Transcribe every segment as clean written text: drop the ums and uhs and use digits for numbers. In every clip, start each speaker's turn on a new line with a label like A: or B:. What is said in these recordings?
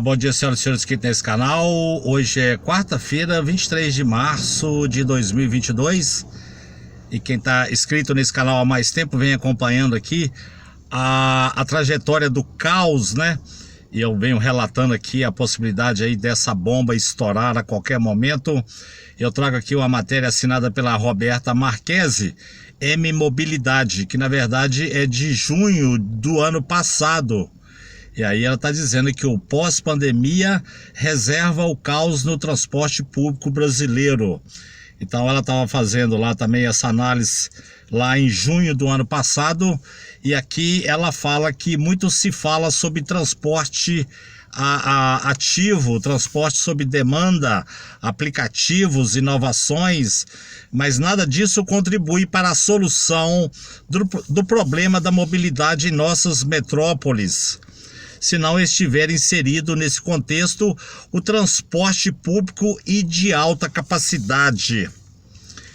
A: Bom dia, senhoras e senhores que tem nesse canal. Hoje é quarta-feira, 23 de março de 2022. E quem está inscrito nesse canal há mais tempo vem acompanhando aqui a trajetória do caos, né? E eu venho relatando aqui a possibilidade aí dessa bomba estourar a qualquer momento. Eu trago aqui uma matéria assinada pela Roberta Marquesi, M Mobilidade, que na verdade é de junho do ano passado. E aí ela está dizendo que o pós-pandemia reserva o caos no transporte público brasileiro. Então ela estava fazendo lá também essa análise lá em junho do ano passado. E aqui ela fala que muito se fala sobre transporte ativo, transporte sob demanda, aplicativos, inovações, mas nada disso contribui para a solução do problema da mobilidade em nossas metrópoles, se não estiver inserido nesse contexto o transporte público e de alta capacidade.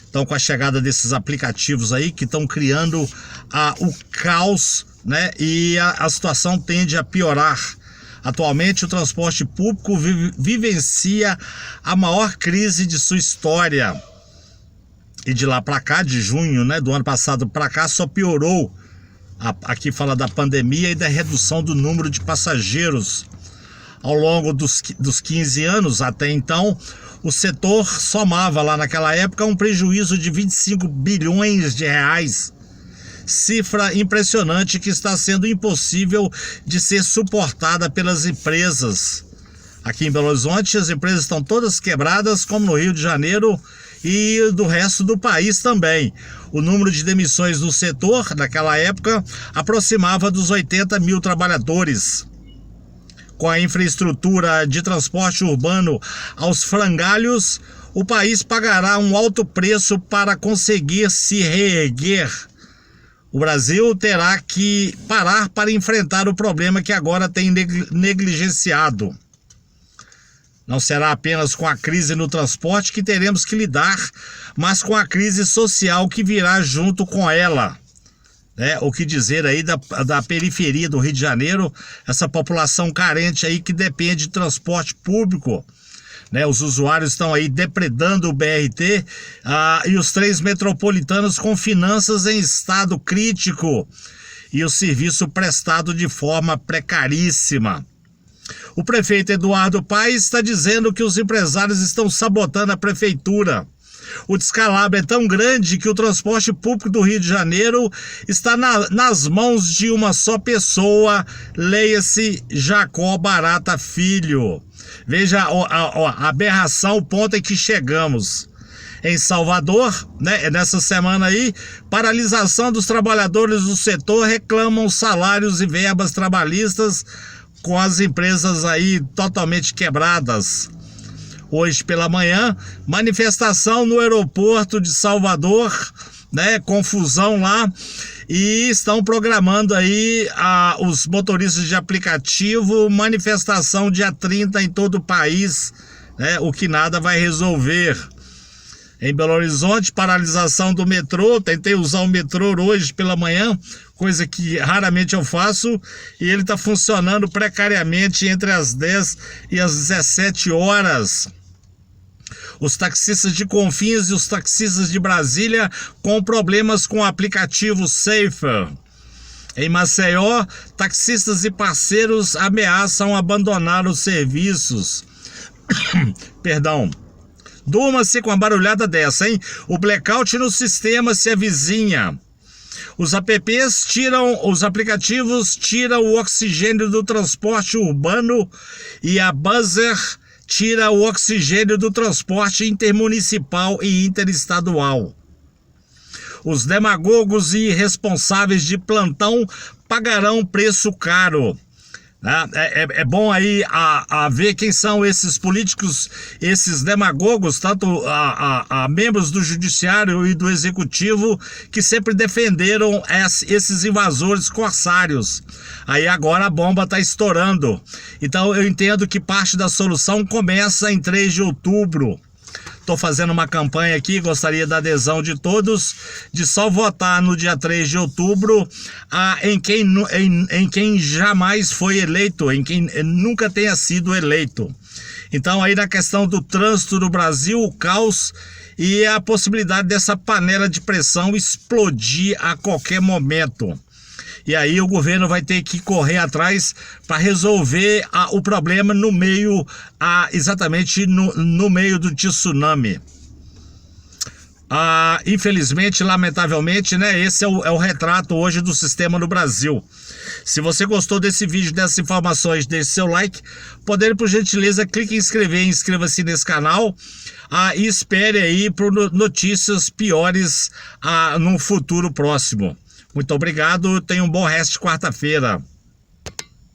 A: Então, com a chegada desses aplicativos aí que estão criando o caos, né? E a situação tende a piorar. Atualmente, o transporte público vivencia a maior crise de sua história. E de lá para cá, de junho, né, do ano passado para cá, só piorou. Aqui fala da pandemia e da redução do número de passageiros. Ao longo dos 15 anos até então, o setor somava lá naquela época um prejuízo de 25 bilhões de reais. Cifra impressionante que está sendo impossível de ser suportada pelas empresas. Aqui em Belo Horizonte as empresas estão todas quebradas, como no Rio de Janeiro e do resto do país também. O número de demissões no setor, naquela época, aproximava dos 80 mil trabalhadores. Com a infraestrutura de transporte urbano aos frangalhos, o país pagará um alto preço para conseguir se reerguer. O Brasil terá que parar para enfrentar o problema que agora tem negligenciado. Não será apenas com a crise no transporte que teremos que lidar, mas com a crise social que virá junto com ela. O que dizer aí da periferia do Rio de Janeiro, essa população carente aí que depende de transporte público. Os usuários estão aí depredando o BRT e os trens metropolitanos com finanças em estado crítico e o serviço prestado de forma precaríssima. O prefeito Eduardo Paes está dizendo que os empresários estão sabotando a prefeitura. O descalabro é tão grande que o transporte público do Rio de Janeiro está nas mãos de uma só pessoa, leia-se Jacó Barata Filho. Veja a aberração, o ponto em que chegamos. Em Salvador, nessa semana aí, paralisação dos trabalhadores do setor reclamam salários e verbas trabalhistas com as empresas aí totalmente quebradas. Hoje pela manhã, manifestação no aeroporto de Salvador, confusão lá, e estão programando aí os motoristas de aplicativo, manifestação dia 30 em todo o país, o que nada vai resolver. Em Belo Horizonte, paralisação do metrô, tentei usar o metrô hoje pela manhã, coisa que raramente eu faço, e ele está funcionando precariamente entre as 10 e as 17 horas. Os taxistas de Confins e os taxistas de Brasília com problemas com o aplicativo Safer. Em Maceió, taxistas e parceiros ameaçam abandonar os serviços. Perdão. Durma-se com a barulhada dessa, hein? O blackout no sistema se avizinha. Os os aplicativos tiram o oxigênio do transporte urbano e a Buzzer tira o oxigênio do transporte intermunicipal e interestadual. Os demagogos e irresponsáveis de plantão pagarão preço caro. É bom aí a ver quem são esses políticos, esses demagogos, tanto a membros do judiciário e do executivo, que sempre defenderam esses invasores corsários. Aí agora a bomba está estourando. Então eu entendo que parte da solução começa em 3 de outubro. Estou fazendo uma campanha aqui, gostaria da adesão de todos, de só votar no dia 3 de outubro em quem jamais foi eleito, em quem nunca tenha sido eleito. Então aí na questão do trânsito no Brasil, o caos e a possibilidade dessa panela de pressão explodir a qualquer momento. E aí o governo vai ter que correr atrás para resolver o problema no meio, exatamente no meio do tsunami. Infelizmente, lamentavelmente, né, esse é o retrato hoje do sistema no Brasil. Se você gostou desse vídeo, dessas informações, deixe seu like. Podendo, por gentileza, clique em inscrever e inscreva-se nesse canal. E espere aí por notícias piores num futuro próximo. Muito obrigado, tenha um bom resto de quarta-feira.